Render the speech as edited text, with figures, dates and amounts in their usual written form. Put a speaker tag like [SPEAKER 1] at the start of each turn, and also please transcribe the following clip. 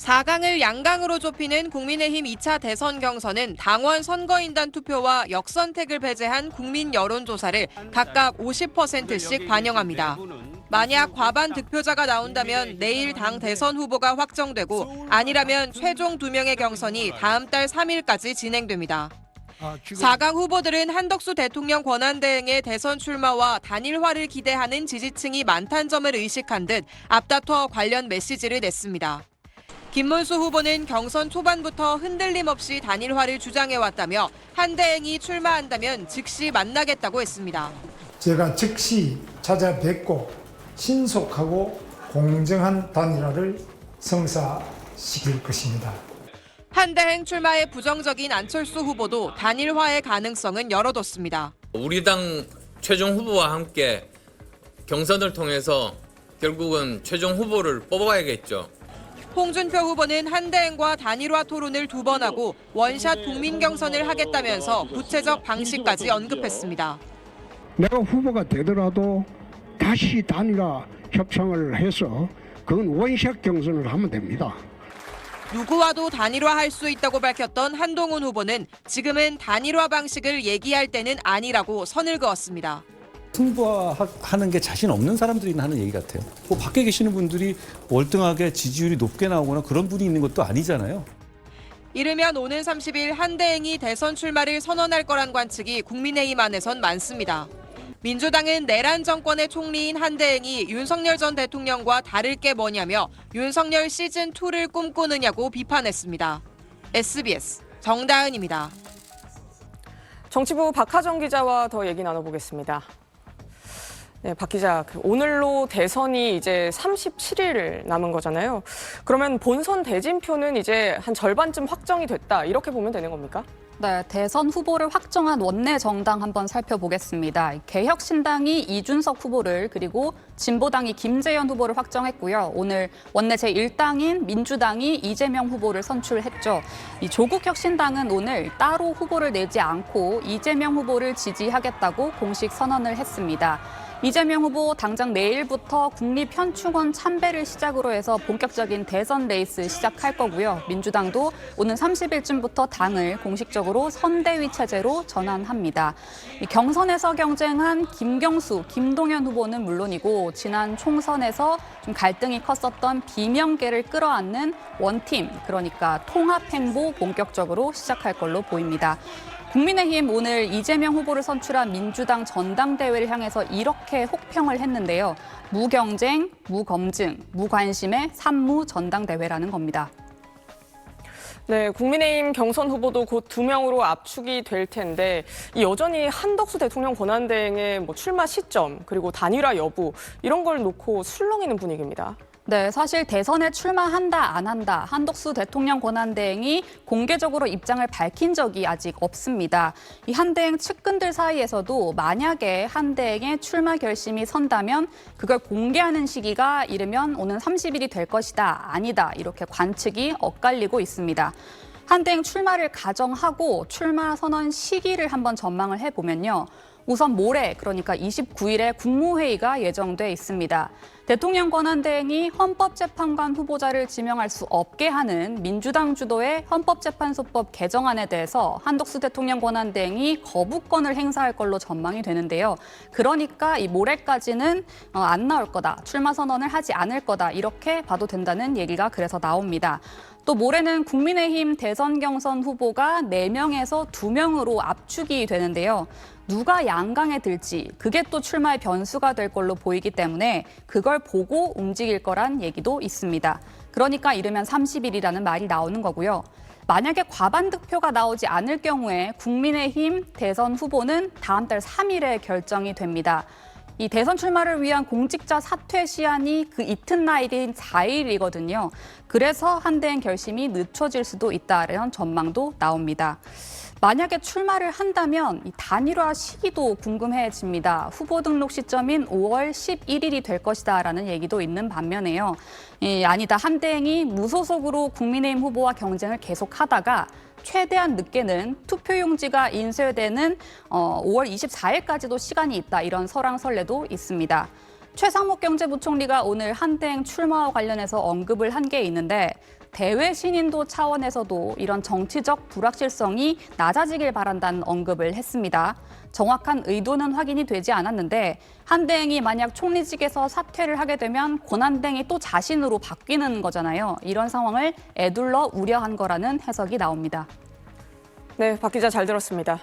[SPEAKER 1] 4강을 양강으로 좁히는 국민의힘 2차 대선 경선은 당원 선거인단 투표와 역선택을 배제한 국민 여론조사를 각각 50%씩 반영합니다. 만약 과반 득표자가 나온다면 내일 당 대선 후보가 확정되고 아니라면 최종 2명의 경선이 다음 달 3일까지 진행됩니다. 4강 후보들은 한덕수 대통령 권한대행의 대선 출마와 단일화를 기대하는 지지층이 많다는 점을 의식한 듯 앞다퉈 관련 메시지를 냈습니다. 김문수 후보는 경선 초반부터 흔들림 없이 단일화를 주장해왔다며 한대행이 출마한다면 즉시 만나겠다고 했습니다.
[SPEAKER 2] 제가 즉시 찾아뵙고 신속하고 공정한 단일화를 성사시킬 것입니다.
[SPEAKER 1] 한대행 출마에 부정적인 안철수 후보도 단일화의 가능성은 열어뒀습니다.
[SPEAKER 3] 우리 당 최종 후보와 함께 경선을 통해서 결국은 최종 후보를 뽑아야겠죠.
[SPEAKER 1] 홍준표 후보는 한대행과 단일화 토론을 2번 하고 원샷 국민 경선을 하겠다면서 구체적 방식까지 언급했습니다.
[SPEAKER 4] 내가 후보가 되더라도 다시 단일화 협상을 해서 그건 원샷 경선을 하면 됩니다.
[SPEAKER 1] 누구와도 단일화할 수 있다고 밝혔던 한동훈 후보는 지금은 단일화 방식을 얘기할 때는 아니라고 선을 그었습니다.
[SPEAKER 5] 승부하는 게 자신 없는 사람들이 하는 얘기 같아요. 뭐 밖에 계시는 분들이 월등하게 지지율이 높게 나오거나 그런 분이 있는 것도 아니잖아요.
[SPEAKER 1] 이르면 오는 30일 한대행이 대선 출마를 선언할 거란 관측이 국민의힘 안에선 많습니다. 민주당은 내란 정권의 총리인 한대행이 윤석열 전 대통령과 다를 게 뭐냐며 윤석열 시즌2를 꿈꾸느냐고 비판했습니다. SBS 정다은입니다.
[SPEAKER 6] 정치부 박하정 기자와 더 얘기 나눠보겠습니다. 네, 박 기자, 오늘로 대선이 이제 37일 남은 거잖아요. 그러면 본선 대진표는 이제 한 절반쯤 확정이 됐다, 이렇게 보면 되는 겁니까?
[SPEAKER 7] 네, 대선 후보를 확정한 원내 정당 한번 살펴보겠습니다. 개혁신당이 이준석 후보를 그리고 진보당이 김재현 후보를 확정했고요. 오늘 원내 제1당인 민주당이 이재명 후보를 선출했죠. 이 조국혁신당은 오늘 따로 후보를 내지 않고 이재명 후보를 지지하겠다고 공식 선언을 했습니다. 이재명 후보 당장 내일부터 국립현충원 참배를 시작으로 해서 본격적인 대선 레이스 시작할 거고요. 민주당도 오는 30일쯤부터 당을 공식적으로 선대위 체제로 전환합니다. 경선에서 경쟁한 김경수, 김동연 후보는 물론이고 지난 총선에서 좀 갈등이 컸었던 비명계를 끌어안는 원팀, 그러니까 통합행보 본격적으로 시작할 걸로 보입니다. 국민의힘 오늘 이재명 후보를 선출한 민주당 전당대회를 향해서 이렇게 혹평을 했는데요. 무경쟁, 무검증, 무관심의 산무 전당대회라는 겁니다.
[SPEAKER 6] 네, 국민의힘 경선 후보도 곧 2명으로 압축이 될 텐데 여전히 한덕수 대통령 권한대행의 출마 시점 그리고 단일화 여부 이런 걸 놓고 술렁이는 분위기입니다.
[SPEAKER 7] 네, 사실 대선에 출마한다, 안 한다, 한덕수 대통령 권한대행이 공개적으로 입장을 밝힌 적이 아직 없습니다. 이 한대행 측근들 사이에서도 만약에 한대행의 출마 결심이 선다면 그걸 공개하는 시기가 이르면 오는 30일이 될 것이다, 아니다, 이렇게 관측이 엇갈리고 있습니다. 한대행 출마를 가정하고 출마 선언 시기를 한번 전망을 해보면요. 우선 모레, 그러니까 29일에 국무회의가 예정돼 있습니다. 대통령 권한대행이 헌법재판관 후보자를 지명할 수 없게 하는 민주당 주도의 헌법재판소법 개정안에 대해서 한덕수 대통령 권한대행이 거부권을 행사할 걸로 전망이 되는데요. 그러니까 이 모레까지는 안 나올 거다, 출마 선언을 하지 않을 거다, 이렇게 봐도 된다는 얘기가 그래서 나옵니다. 또 모레는 국민의힘 대선 경선 후보가 4명에서 2명으로 압축이 되는데요. 누가 양강에 들지 그게 또 출마의 변수가 될 걸로 보이기 때문에 그걸 보고 움직일 거란 얘기도 있습니다. 그러니까 이르면 30일이라는 말이 나오는 거고요. 만약에 과반 득표가 나오지 않을 경우에 국민의힘 대선 후보는 다음 달 3일에 결정이 됩니다. 이 대선 출마를 위한 공직자 사퇴 시한이 그 이튿날인 4일이거든요. 그래서 한대행 결심이 늦춰질 수도 있다는 전망도 나옵니다. 만약에 출마를 한다면 이 단일화 시기도 궁금해집니다. 후보 등록 시점인 5월 11일이 될 것이다라는 얘기도 있는 반면에요. 아니다, 한대행이 무소속으로 국민의힘 후보와 경쟁을 계속하다가 최대한 늦게는 투표용지가 인쇄되는 5월 24일까지도 시간이 있다, 이런 설왕설래도 있습니다. 최상목 경제부총리가 오늘 한대행 출마와 관련해서 언급을 한 게 있는데 대외 신인도 차원에서도 이런 정치적 불확실성이 낮아지길 바란다는 언급을 했습니다. 정확한 의도는 확인이 되지 않았는데 한대행이 만약 총리직에서 사퇴를 하게 되면 권한대행이 또 자신으로 바뀌는 거잖아요. 이런 상황을 에둘러 우려한 거라는 해석이 나옵니다.
[SPEAKER 6] 네, 박 기자 잘 들었습니다.